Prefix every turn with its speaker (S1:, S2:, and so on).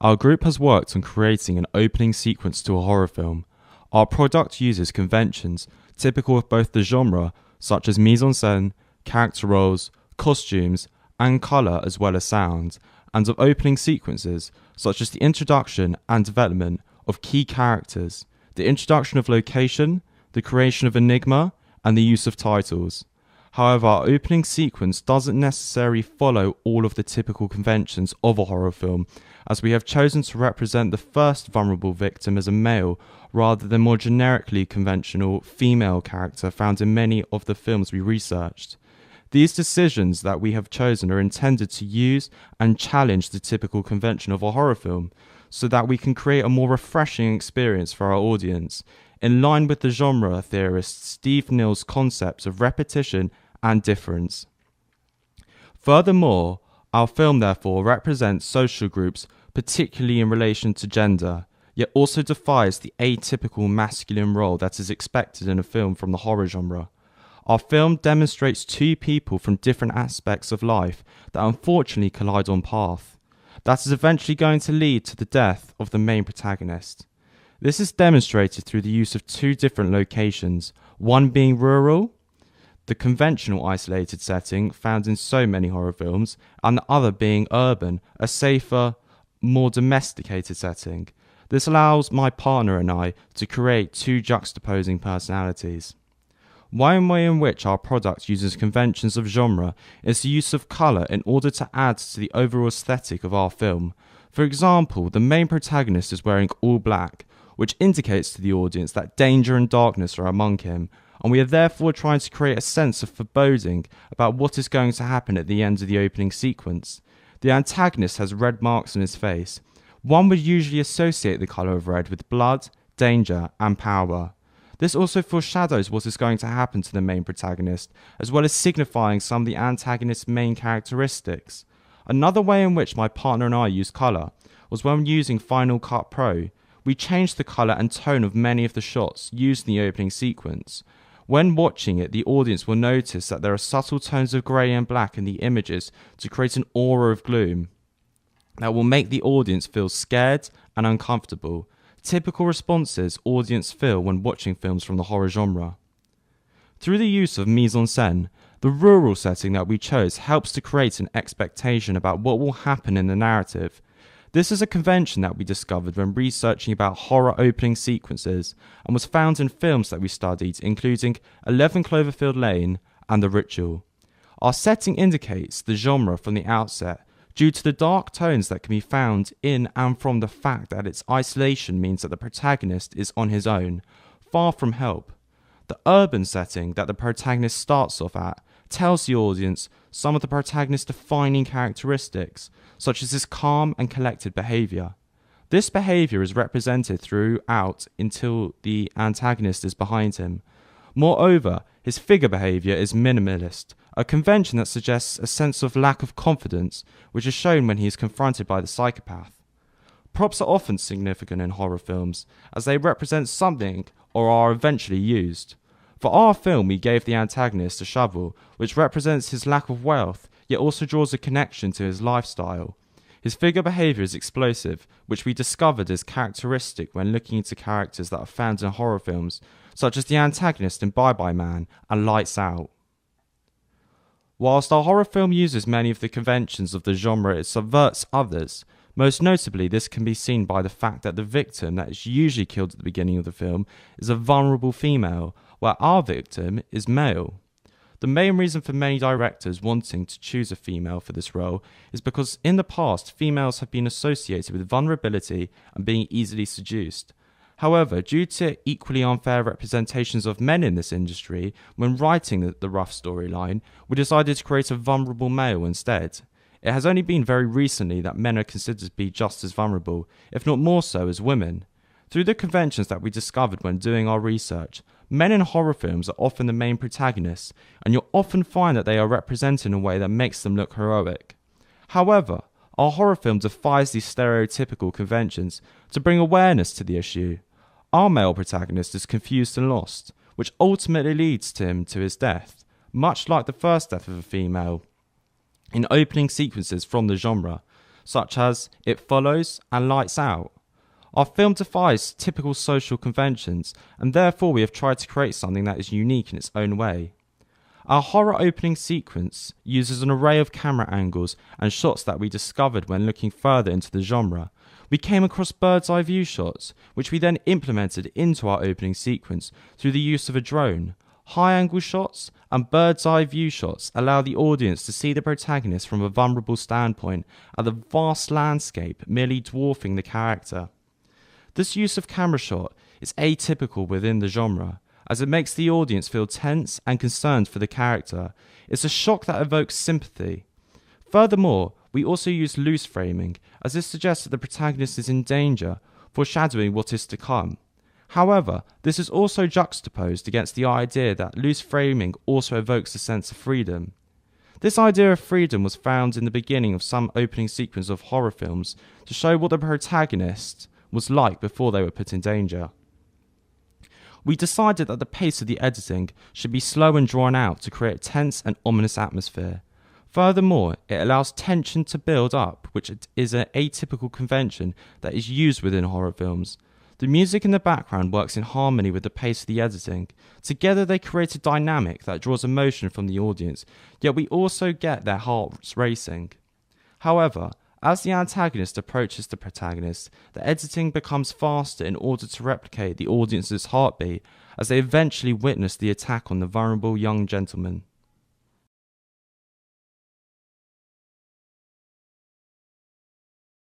S1: Our group has worked on creating an opening sequence to a horror film. Our product uses conventions typical of both the genre, such as mise en scène, character roles, costumes, and colour as well as sound, and of opening sequences, such as the introduction and development of key characters, the introduction of location, the creation of enigma, and the use of titles. However, our opening sequence doesn't necessarily follow all of the typical conventions of a horror film, as we have chosen to represent the first vulnerable victim as a male rather than more generically conventional female character found in many of the films we researched. These decisions that we have chosen are intended to use and challenge the typical convention of a horror film, so that we can create a more refreshing experience for our audience, in line with the genre theorist Steve Neal's concepts of repetition and difference. Furthermore, our film therefore represents social groups, particularly in relation to gender, yet also defies the atypical masculine role that is expected in a film from the horror genre. Our film demonstrates two people from different aspects of life that unfortunately collide on path. That is eventually going to lead to the death of the main protagonist. This is demonstrated through the use of two different locations, one being rural, the conventional isolated setting found in so many horror films, and the other being urban, a safer, more domesticated setting. This allows my partner and I to create two juxtaposing personalities. One way in which our product uses conventions of genre is the use of colour in order to add to the overall aesthetic of our film. For example, the main protagonist is wearing all black, which indicates to the audience that danger and darkness are among him, and we are therefore trying to create a sense of foreboding about what is going to happen at the end of the opening sequence. The antagonist has red marks on his face. One would usually associate the colour of red with blood, danger, and power. This also foreshadows what is going to happen to the main protagonist, as well as signifying some of the antagonist's main characteristics. Another way in which my partner and I used colour was when using Final Cut Pro. We changed the colour and tone of many of the shots used in the opening sequence. When watching it, the audience will notice that there are subtle tones of grey and black in the images to create an aura of gloom that will make the audience feel scared and uncomfortable. Typical responses audience feel when watching films from the horror genre. Through the use of mise en scène, the rural setting that we chose helps to create an expectation about what will happen in the narrative. This is a convention that we discovered when researching about horror opening sequences and was found in films that we studied, including 11 Cloverfield Lane and The Ritual. Our setting indicates the genre from the outset, due to the dark tones that can be found in and from the fact that its isolation means that the protagonist is on his own, far from help. The urban setting that the protagonist starts off at tells the audience some of the protagonist's defining characteristics, such as his calm and collected behaviour. This behaviour is represented throughout until the antagonist is behind him. Moreover, his figure behaviour is minimalist, a convention that suggests a sense of lack of confidence, which is shown when he is confronted by the psychopath. Props are often significant in horror films, as they represent something or are eventually used. For our film, we gave the antagonist a shovel, which represents his lack of wealth, yet also draws a connection to his lifestyle. His figure behaviour is explosive, which we discovered is characteristic when looking into characters that are found in horror films, such as the antagonist in Bye Bye Man and Lights Out. Whilst our horror film uses many of the conventions of the genre, it subverts others. Most notably, this can be seen by the fact that the victim that is usually killed at the beginning of the film is a vulnerable female, while our victim is male. The main reason for many directors wanting to choose a female for this role is because in the past, females have been associated with vulnerability and being easily seduced. However, due to equally unfair representations of men in this industry, when writing the rough storyline, we decided to create a vulnerable male instead. It has only been very recently that men are considered to be just as vulnerable, if not more so, as women. Through the conventions that we discovered when doing our research, men in horror films are often the main protagonists, and you'll often find that they are represented in a way that makes them look heroic. However, our horror film defies these stereotypical conventions to bring awareness to the issue. Our male protagonist is confused and lost, which ultimately leads him to his death, much like the first death of a female in opening sequences from the genre. such as It Follows and Lights Out. Our film defies typical social conventions, and therefore we have tried to create something that is unique in its own way. Our horror opening sequence uses an array of camera angles and shots that we discovered when looking further into the genre. We came across bird's eye view shots, which we then implemented into our opening sequence through the use of a drone. High angle shots and bird's eye view shots allow the audience to see the protagonist from a vulnerable standpoint at the vast landscape merely dwarfing the character. This use of camera shot is atypical within the genre, as it makes the audience feel tense and concerned for the character. It's a shock that evokes sympathy. Furthermore, we also use loose framing, as this suggests that the protagonist is in danger, foreshadowing what is to come. However, this is also juxtaposed against the idea that loose framing also evokes a sense of freedom. This idea of freedom was found in the beginning of some opening sequence of horror films to show what the protagonist was like before they were put in danger. We decided that the pace of the editing should be slow and drawn out to create a tense and ominous atmosphere. Furthermore, it allows tension to build up, which is an atypical convention that is used within horror films. The music in the background works in harmony with the pace of the editing. Together they create a dynamic that draws emotion from the audience, yet we also get their hearts racing. However, as the antagonist approaches the protagonist, the editing becomes faster in order to replicate the audience's heartbeat as they eventually witness the attack on the vulnerable young gentleman.